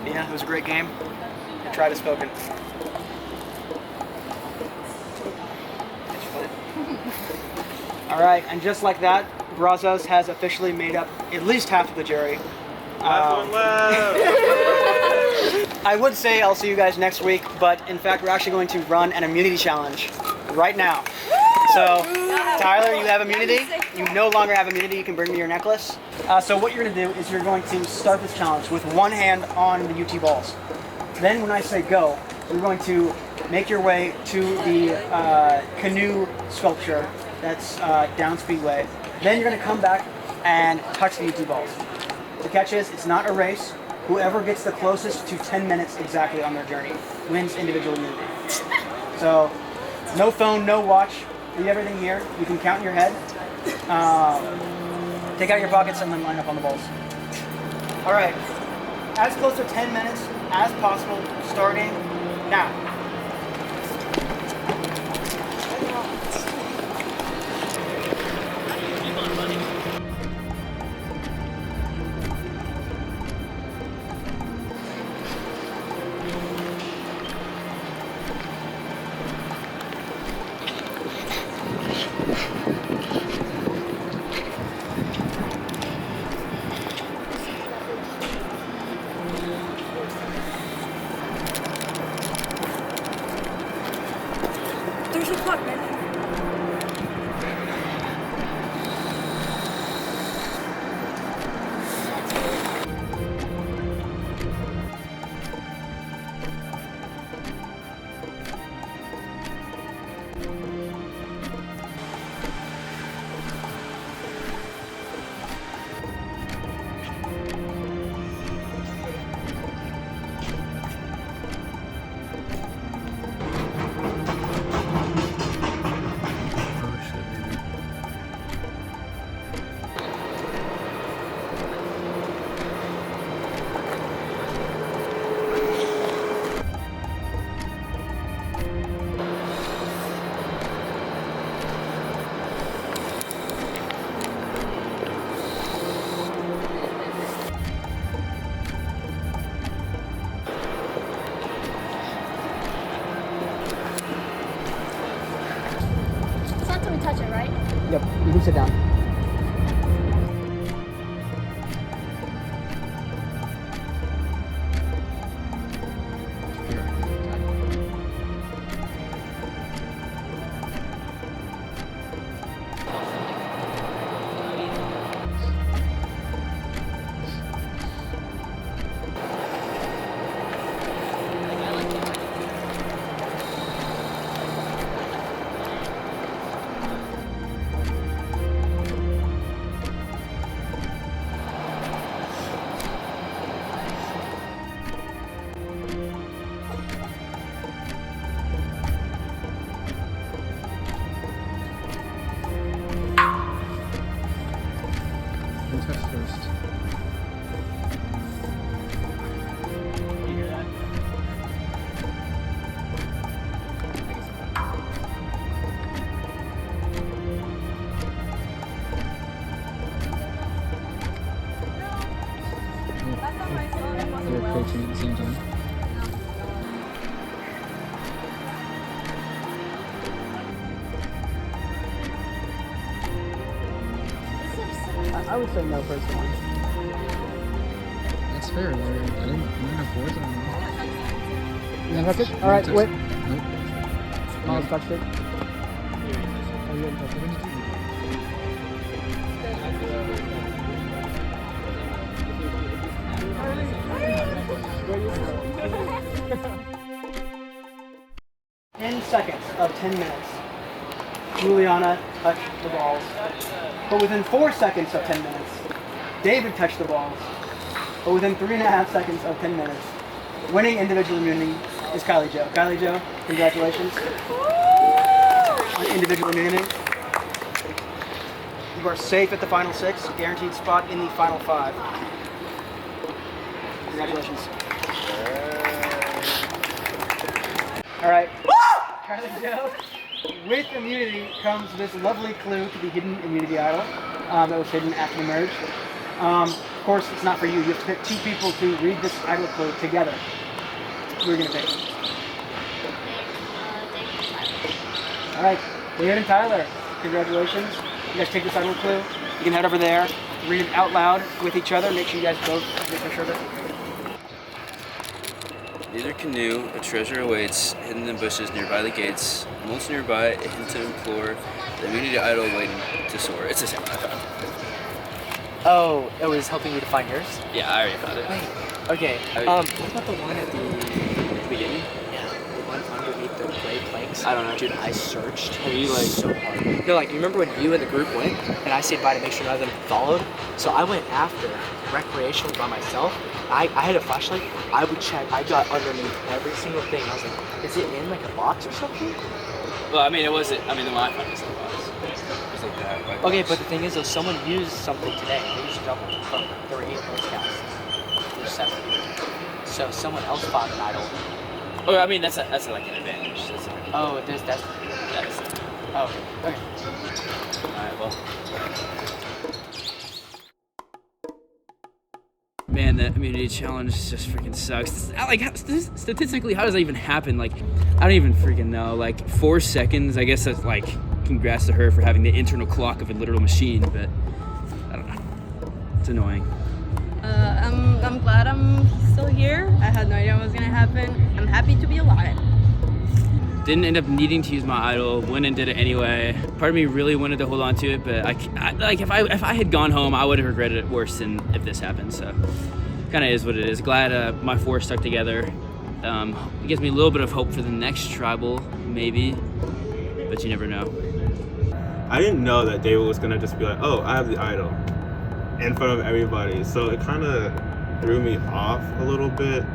Yeah, it was a great game. Tried as spoken. All right, and just like that, Brazos has officially made up at least half of the jury. I would say I'll see you guys next week, but in fact, we're actually going to run an immunity challenge right now. So, Tyler, you have immunity. You no longer have immunity. You can bring me your necklace. So what you're going to do is you're going to start this challenge with one hand on the UT balls. Then when I say go, you're going to make your way to the canoe sculpture that's down Speedway. Then you're going to come back and touch the UT balls. The catch is, it's not a race. Whoever gets the closest to 10 minutes exactly on their journey wins individual immunity. So, no phone, no watch. Leave everything here. You can count in your head. Take out your pockets and then line up on the balls. All right. As close to 10 minutes as possible, starting now. There's a clock, man. It's not till we touch it, right? Yep, you can sit down. Test first. You hear that? You're approaching at the same time. I would say no personally. That's fair, Larry. I didn't have words on it. You gonna touch it? All right, wait. Nope. Miles touched it. Oh, you didn't touch it. 10 seconds of 10 minutes. Juliana touched the balls. But within 4 seconds of 10 minutes, David touched the balls. But within 3.5 seconds of 10 minutes, winning individual immunity is Kylie Jo. Kylie Jo, congratulations on individual immunity. You are safe at the final 6, guaranteed spot in the final 5. Congratulations. All right. Kylie Jo, with immunity comes this lovely clue to the hidden immunity idol that was hidden after the merge. course, it's not for you. You have to pick 2 people to read this idol clue together. Who are you going to pick? All right, David and Tyler, congratulations. You guys take this idol clue. You can head over there, read it out loud with each other. Make sure you guys both make sure that. Neither canoe, a treasure awaits, hidden in the bushes nearby the gates. Most nearby, a hint to implore, the immunity idol waiting to soar. It's the same one I found. Oh, it was helping you to find yours? Yeah, I already found it. Wait, okay. What about the one at the Beginning? yeah, the one underneath the gray planks? I don't know. Dude, I searched Have you, like- so hard. No, like, you remember when you and the group went, and I stayed by to make sure none of them followed? So I went after, recreationally by myself. I had a flashlight. I would check. I got underneath every single thing. I was like, is it in, like, a box or something? Well, I mean, it wasn't. I mean, the one I found was in the box. It was like that. White Okay, box. but the thing is, though, someone used something today. They used double. There were 8 postcasts. There's 7 here. So someone else found an idol. Oh, I mean, that's like an advantage. That's Oh, that's. Oh, okay. Alright, well. Man, that immunity challenge just freaking sucks. Statistically, how does that even happen? Like, I don't even freaking know. Like, 4 seconds, I guess that's like, congrats to her for having the internal clock of a literal machine, but I don't know. It's annoying. I'm glad I'm still here. I had no idea what was gonna happen. I'm happy to be alive. Didn't end up needing to use my idol. Went and did it anyway. Part of me really wanted to hold on to it, but I like if I had gone home, I would have regretted it worse than if this happened. So, kind of is what it is. Glad my 4 stuck together. It gives me a little bit of hope for the next tribal, maybe, but you never know. I didn't know that David was gonna just be like, "Oh, I have the idol," in front of everybody. So it kind of threw me off a little bit.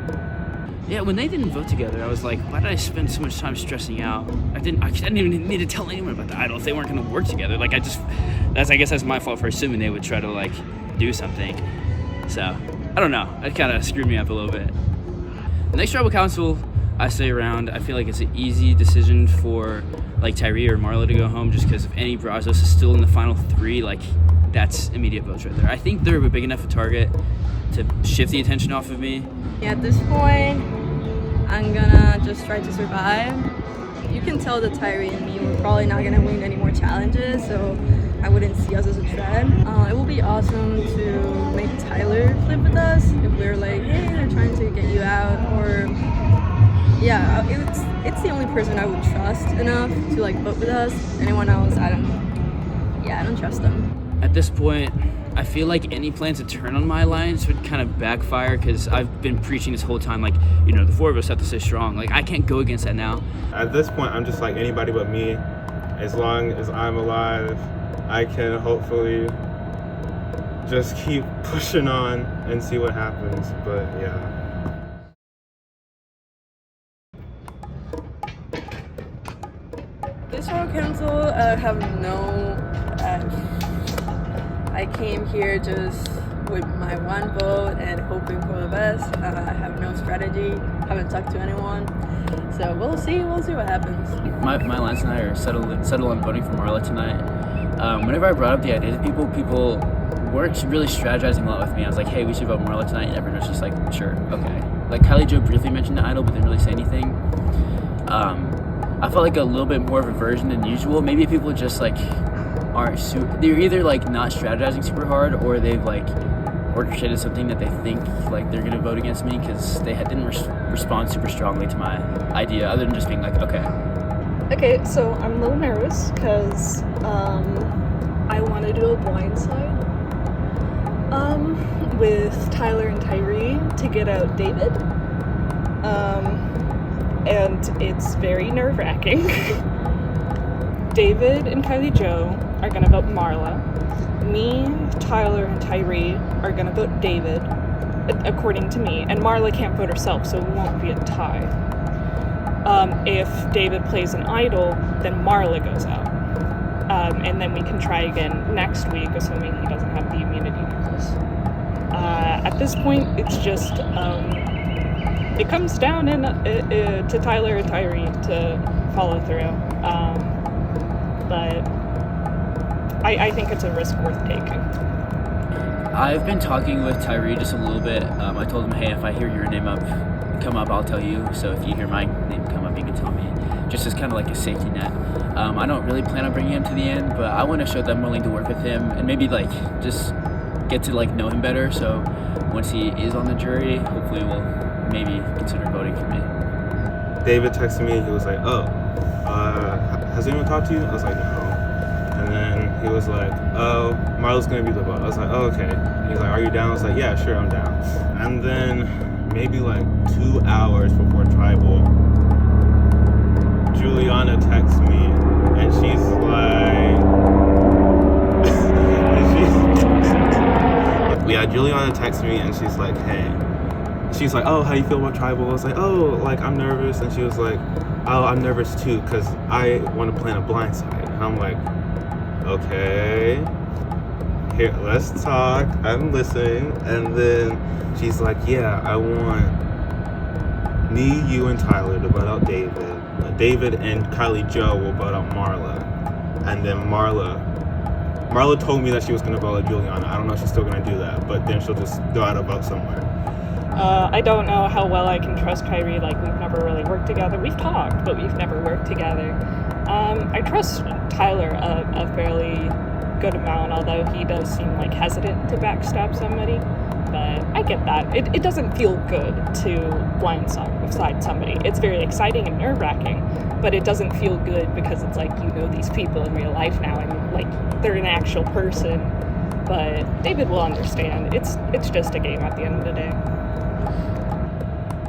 Yeah, when they didn't vote together, I was like, why did I spend so much time stressing out? I didn't even need to tell anyone about the idol if they weren't gonna work together. Like I guess that's my fault for assuming they would try to like do something. So I don't know. It kind of screwed me up a little bit. The next tribal council, I stay around. I feel like it's an easy decision for like Tyree or Marla to go home just because if any Brazos is still in the final 3, like that's immediate votes right there. I think they're a big enough a target to shift the attention off of me. Yeah, at this point, I'm gonna just try to survive. You can tell that Tyree and me we're probably not gonna win any more challenges, so I wouldn't see us as a threat. It will be awesome to make Tyler flip with us if we're like, hey, they're trying to get you out, or yeah, it's the only person I would trust enough to like vote with us. Anyone else, I don't trust them. At this point, I feel like any plan to turn on my alliance would kind of backfire because I've been preaching this whole time, like, the 4 of us have to stay strong. Like, I can't go against that now. At this point, I'm just like anybody but me. As long as I'm alive, I can hopefully just keep pushing on and see what happens. But yeah. This Royal Council, I have no. I came here just with my one vote and hoping for the best. I have no strategy. Haven't talked to anyone, so we'll see. We'll see what happens. My alliance and I are settled on voting for Marla tonight. Whenever I brought up the idea to people weren't really strategizing a lot with me. I was like, hey, we should vote Marla tonight, and everyone was just like, sure, okay. Like Kylie Jo briefly mentioned the idol, but didn't really say anything. I felt like a little bit more of a version than usual. Maybe people just like they're either like not strategizing super hard, or they've like orchestrated something that they think like they're gonna vote against me because they didn't respond super strongly to my idea, other than just being like, okay. Okay, so I'm a little nervous because I want to do a blindside with Tyler and Tyree to get out David. And it's very nerve-wracking. David and Kylie Jo are gonna vote Marla. Me, Tyler, and Tyree are gonna vote David, according to me. And Marla can't vote herself, so it won't be a tie. If David plays an idol, then Marla goes out. And then we can try again next week, assuming he doesn't have the immunity necklace. At this point, it's just, it comes down to Tyler and Tyree to follow through. But I think it's a risk worth taking. I've been talking with Tyree just a little bit. I told him, hey, if I hear your name come up, I'll tell you. So if you hear my name come up, you can tell me. Just as kind of like a safety net. I don't really plan on bringing him to the end, but I want to show that I'm willing to work with him and maybe like just get to like know him better. So once he is on the jury, hopefully we'll maybe consider voting for me. David texted me. He was like, "Oh, has anyone talked to you?" I was like, "No." And then he was like, "Oh, Marlo's gonna be the vote." I was like, "Oh, okay." He's like, "Are you down?" I was like, "Yeah, sure, I'm down." And then maybe like 2 hours before tribal, Juliana texts me, and she's like, yeah, Juliana texts me, and she's like, "Hey." She's like, "Oh, how do you feel about tribal?" I was like, "Oh, like I'm nervous." And she was like, "Oh, I'm nervous too, because I want to plan a blind side." And I'm like, "Okay, here, let's talk." I'm listening. And then she's like, "Yeah, I want me, you, and Tyler to vote out David. David and Kylie Joe will vote out Marla. And then Marla told me that she was going to vote out Juliana. I don't know if she's still going to do that, but then she'll just go out a vote somewhere." I don't know how well I can trust Tyree. Like, we've never really worked together. We've talked, but we've never worked together. I trust Tyler a fairly good amount, although he does seem like hesitant to backstab somebody. But I get that. It doesn't feel good to blindside somebody. It's very exciting and nerve-wracking, but it doesn't feel good because it's like you know these people in real life now and like they're an actual person. But David will understand. It's just a game at the end of the day.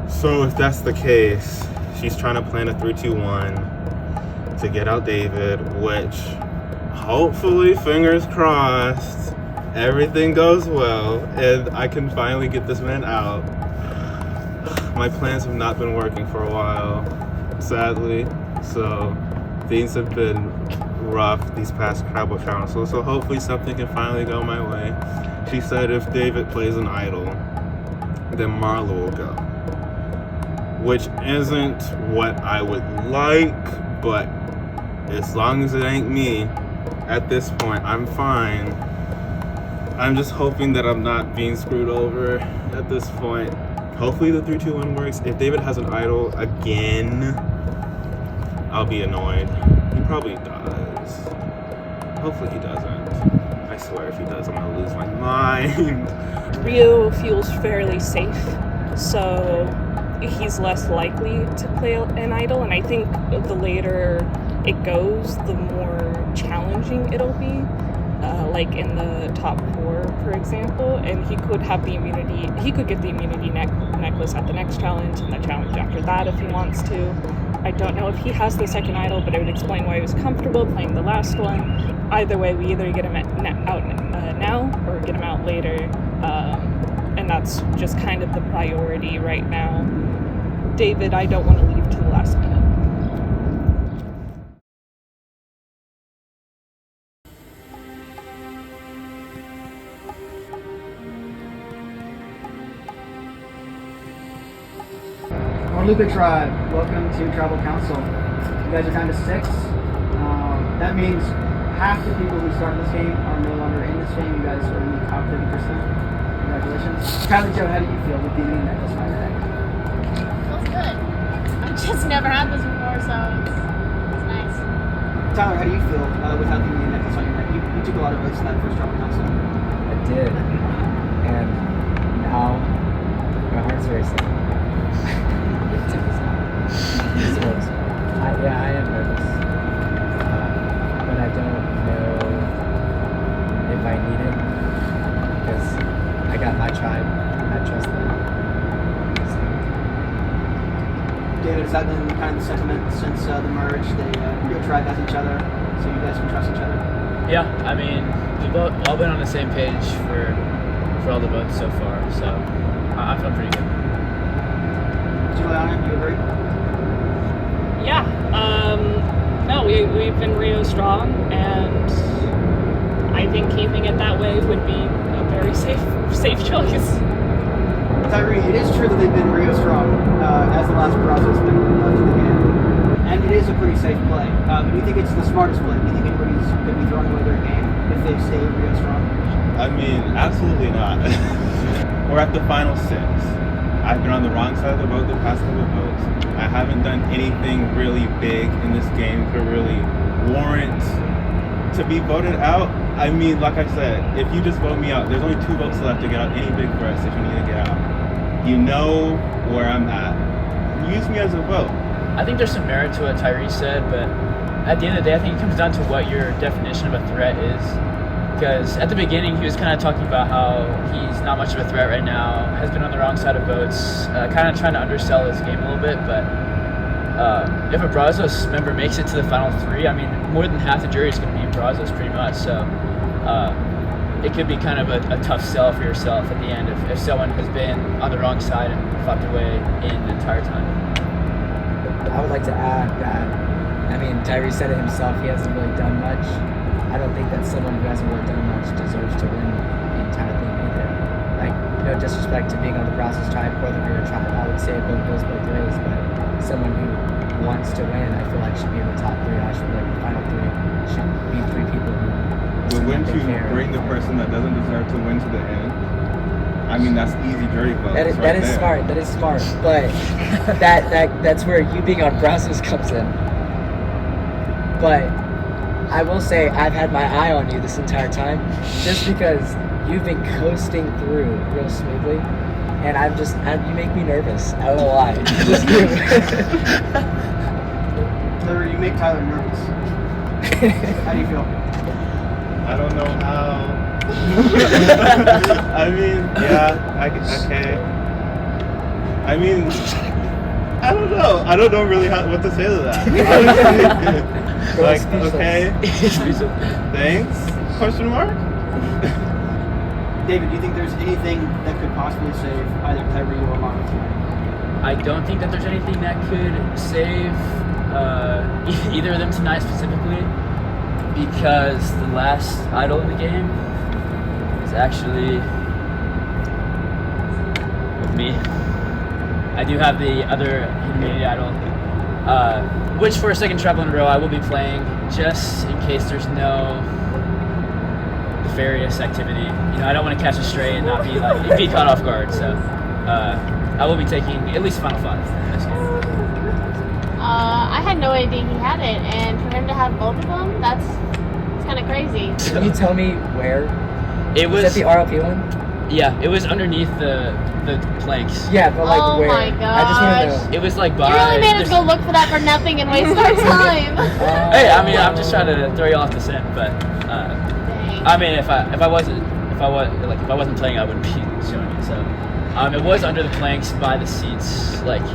So if that's the case, she's trying to plan a 3-2-1 to get out David, which hopefully, fingers crossed, everything goes well and I can finally get this man out. My plans have not been working for a while, sadly, so things have been rough these past tribal councils, so hopefully something can finally go my way. She said if David plays an idol, then Marla will go, which isn't what I would like, but as long as it ain't me, at this point, I'm fine. I'm just hoping that I'm not being screwed over at this point. Hopefully the 3-2-1 works. If David has an idol again, I'll be annoyed. He probably does. Hopefully he doesn't. I swear if he does, I'm gonna lose my mind. Rio feels fairly safe, so he's less likely to play an idol, and I think the later it goes, the more challenging it'll be. Like in the top 4, for example, and he could have the immunity. He could get the immunity necklace at the next challenge and the challenge after that if he wants to. I don't know if he has the second idol, but it would explain why he was comfortable playing the last one. Either way, we either get him out now or get him out later, and that's just kind of the priority right now. David, I don't want to leave to the last minute. Luca Tribe, welcome to Tribal Council. You guys are down to 6. That means half the people who started this game are no longer in this game. You guys are in the top 30%. Congratulations. Kylie Joe, how do you feel with the immunity necklace around your neck? Feels good. I've just never had this before, so it's nice. Tyler, how do you feel without the immunity necklace on your neck? You took a lot of votes in that first Tribal Council. I did. And now my heart's racing. I am nervous, but I don't know if I need it because I got my tribe. I trust them. David, has that been kind of the sentiment since the merge? Your tribe has each other, so you guys can trust each other? Yeah, I mean, we've all been on the same page for all the votes so far, so I feel pretty good. Juliana, you agree? Yeah. No, we've been Rio strong, and I think keeping it that way would be a very safe choice. Tyree, it is true that they've been Rio strong as the last process has been left in the game, and it is a pretty safe play. Do you think it's the smartest play? Do you think anybody's going to be throwing away their game if they stay Rio strong? I mean, absolutely not. We're at the final 6. I've been on the wrong side of the vote the past couple of votes. I haven't done anything really big in this game to really warrant to be voted out. I mean, like I said, if you just vote me out, there's only 2 votes left to get out any big threats if you need to get out. You know where I'm at. Use me as a vote. I think there's some merit to what Tyree said, but at the end of the day, I think it comes down to what your definition of a threat is. Because at the beginning, he was kind of talking about how he's not much of a threat right now, has been on the wrong side of votes, kind of trying to undersell his game a little bit. But if a Brazos member makes it to the final 3, I mean, more than half the jury is going to be Brazos pretty much. So it could be kind of a tough sell for yourself at the end if someone has been on the wrong side and fought their way in the entire time. I would like to add that, I mean, Tyree said it himself, he hasn't really done much. I don't think that someone who hasn't really done much deserves to win the entire thing either. Like, no disrespect to being on the Brazos tribe or the Rear tribe, I would say it goes both ways, but someone who wants to win, I feel like should be in the top 3. I should like the final 3 should be 3 people who But wouldn't you bring the person that doesn't deserve to win to the end? I mean, that's easy jury votes. That is smart. That is smart. But that's where you being on Brazos comes in. But I will say I've had my eye on you this entire time, just because you've been coasting through real smoothly, and you make me nervous. I don't know why. Just you. Tyler, you make Tyler nervous. How do you feel? I don't know how. I mean, yeah, okay. I mean, I don't know. I don't know really what to say to that. Like, okay, thanks? Question mark? David, do you think there's anything that could possibly save either Tyree or Marlon tonight? I don't think that there's anything that could save either of them tonight specifically, because the last idol in the game is actually with me. I do have the other community idol, which for a second travel in a row I will be playing just in case there's no nefarious activity. You know, I don't want to catch a stray and not be caught off guard. So I will be taking at least Final 5 in this game. I had no idea he had it, and for him to have both of them, that's kind of crazy. Can you tell me where? It was that the RLP one? Yeah, it was underneath the planks. Yeah, but like Oh where? my I just want to know. It was like by. You really made us go look for that for nothing and waste our time. Hey, I mean, I'm just trying to throw you off the scent, but Dang. I mean, if I wasn't playing, I wouldn't be showing you. So, it was under the planks by the seats, like.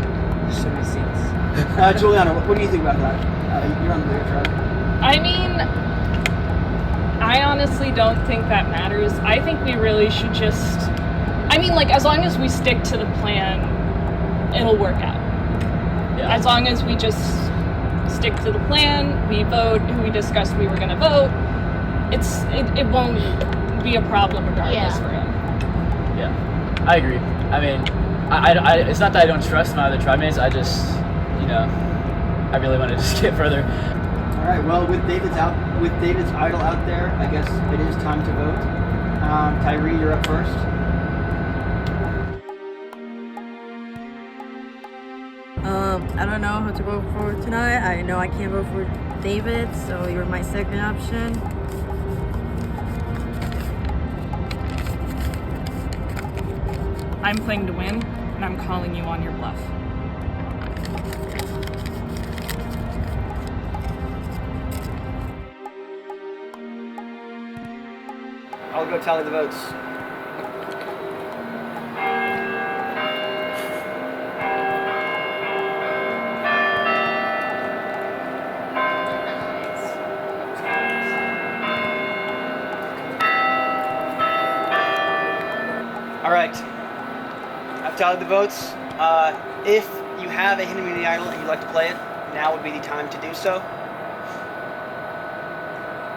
So many seats. Juliana, what do you think about that? You're on the Rear tribe. I mean, I honestly don't think that matters. I think we really should just, I mean, like, as long as we stick to the plan, it'll work out. Yeah. As long as we just stick to the plan, we vote who we discussed we were going to vote, it won't be a problem regardless Yeah. for him. Yeah, I agree. I mean, I it's not that I don't trust my other tribe mates. I just, you know, I really want to just get further. All right. Well, with David's idol out there, I guess it is time to vote. Tyree, you're up first. I don't know who to vote for tonight. I know I can't vote for David, so you're my second option. I'm playing to win, and I'm calling you on your bluff. I'll go tally the votes. All right. I've tallied the votes. If you have a Hidden Immunity Idol and you'd like to play it, now would be the time to do so.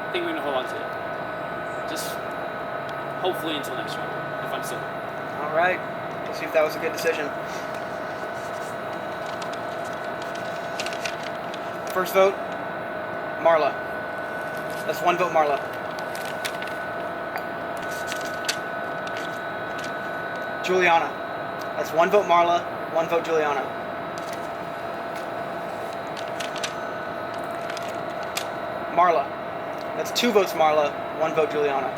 I think we're gonna hold on to it. Just hopefully until next round, if I'm still. All right. We'll see if that was a good decision. First vote, Marla. That's one vote, Marla. Juliana. That's 1 vote Marla, 1 vote Juliana. Marla. That's 2 votes Marla, 1 vote Juliana.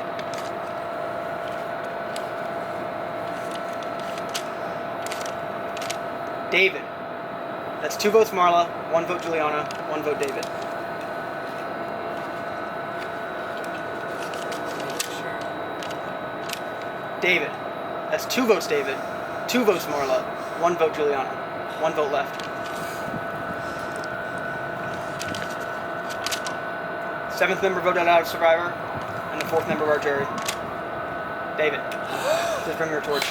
David. That's 2 votes Marla, 1 vote Juliana, 1 vote David. David. That's 2 votes David, 2 votes Marla, 1 vote Juliana, 1 vote left. Seventh member voted out of Survivor, and the 4th member of our jury. David, just bring your torch.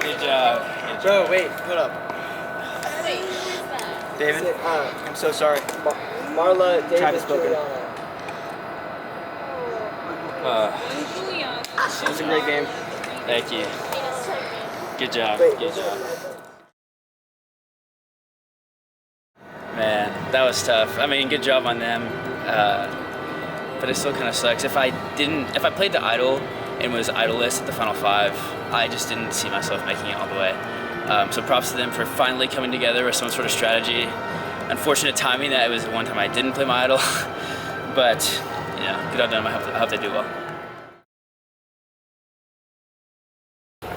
Good job. Bro, wait, hold up. David, I'm so sorry. Marla, Time David, is spoken. Juliana. It was a great game. Thank you. Good job. Wait, Good job. Man, that was tough. I mean, good job on them. But it still kind of sucks. If I played the idol and was idolist at the final 5, I just didn't see myself making it all the way. So props to them for finally coming together with some sort of strategy. Unfortunate timing that it was the one time I didn't play my idol. But, you know, good on them. I hope they do well.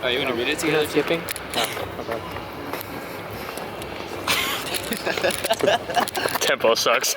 Are you going to read it together? Skipping? Tempo sucks.